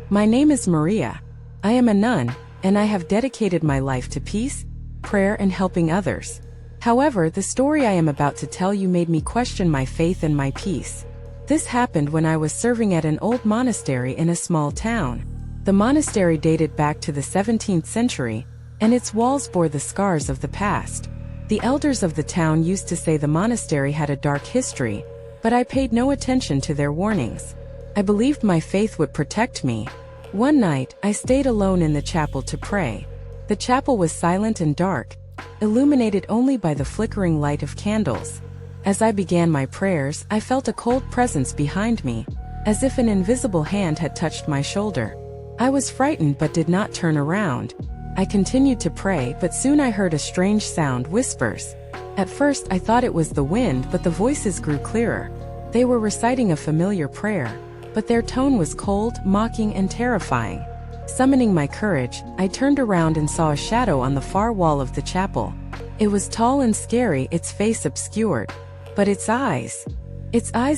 My name is Maria. I am a nun, and I have dedicated my life to peace, prayer, and helping others. However, the story I am about to tell you made me question my faith and my peace. This happened when I was serving at an old monastery in a small town. The monastery dated back to the 17th century, and its walls bore the scars of the past. The elders of the town used to say the monastery had a dark history, but I paid no attention to their warnings. I believed my faith would protect me. One night, I stayed alone in the chapel to pray. The chapel was silent and dark, illuminated only by the flickering light of candles. As I began my prayers, I felt a cold presence behind me, as if an invisible hand had touched my shoulder. I was frightened but did not turn around. I continued to pray, but soon I heard a strange sound, whispers. At first I thought it was the wind, but the voices grew clearer. They were reciting a familiar prayer, but their tone was cold, mocking, and terrifying. Summoning my courage, I turned around and saw a shadow on the far wall of the chapel. It was tall and scary, its face obscured. But its eyes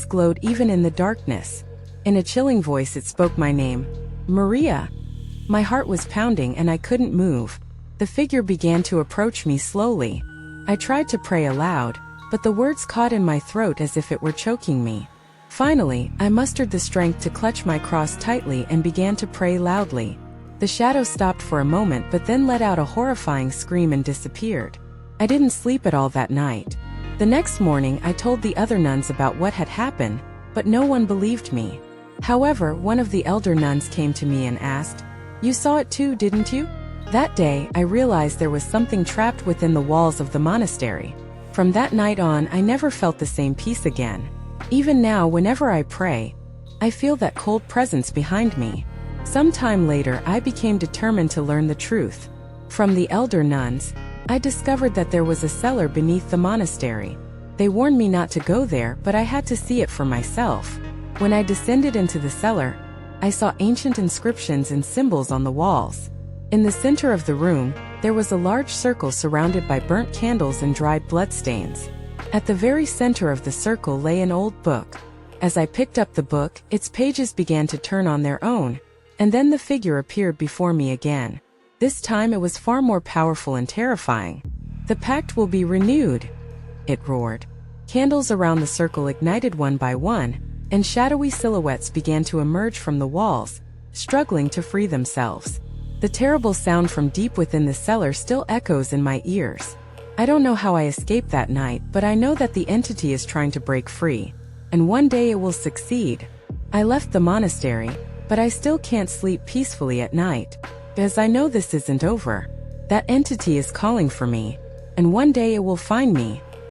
glowed even in the darkness. In a chilling voice it spoke my name, Maria. My heart was pounding and I couldn't move. The figure began to approach me slowly. I tried to pray aloud, but the words caught in my throat as if it were choking me. Finally, I mustered the strength to clutch my cross tightly and began to pray loudly. The shadow stopped for a moment but then let out a horrifying scream and disappeared. I didn't sleep at all that night. The next morning I told the other nuns about what had happened, but no one believed me. However, one of the elder nuns came to me and asked, "You saw it too, didn't you?" That day, I realized there was something trapped within the walls of the monastery. From that night on, I never felt the same peace again. Even now, whenever I pray, I feel that cold presence behind me. Sometime later, I became determined to learn the truth. From the elder nuns, I discovered that there was a cellar beneath the monastery. They warned me not to go there, but I had to see it for myself. When I descended into the cellar, I saw ancient inscriptions and symbols on the walls. In the center of the room, there was a large circle surrounded by burnt candles and dried bloodstains. At the very center of the circle lay an old book. As I picked up the book, its pages began to turn on their own, and then the figure appeared before me again. This time it was far more powerful and terrifying. "The pact will be renewed," it roared. Candles around the circle ignited one by one, and shadowy silhouettes began to emerge from the walls, struggling to free themselves. The terrible sound from deep within the cellar still echoes in my ears. I don't know how I escaped that night, but I know that the entity is trying to break free, and one day it will succeed. I left the monastery, but I still can't sleep peacefully at night, because I know this isn't over. That entity is calling for me, and one day it will find me.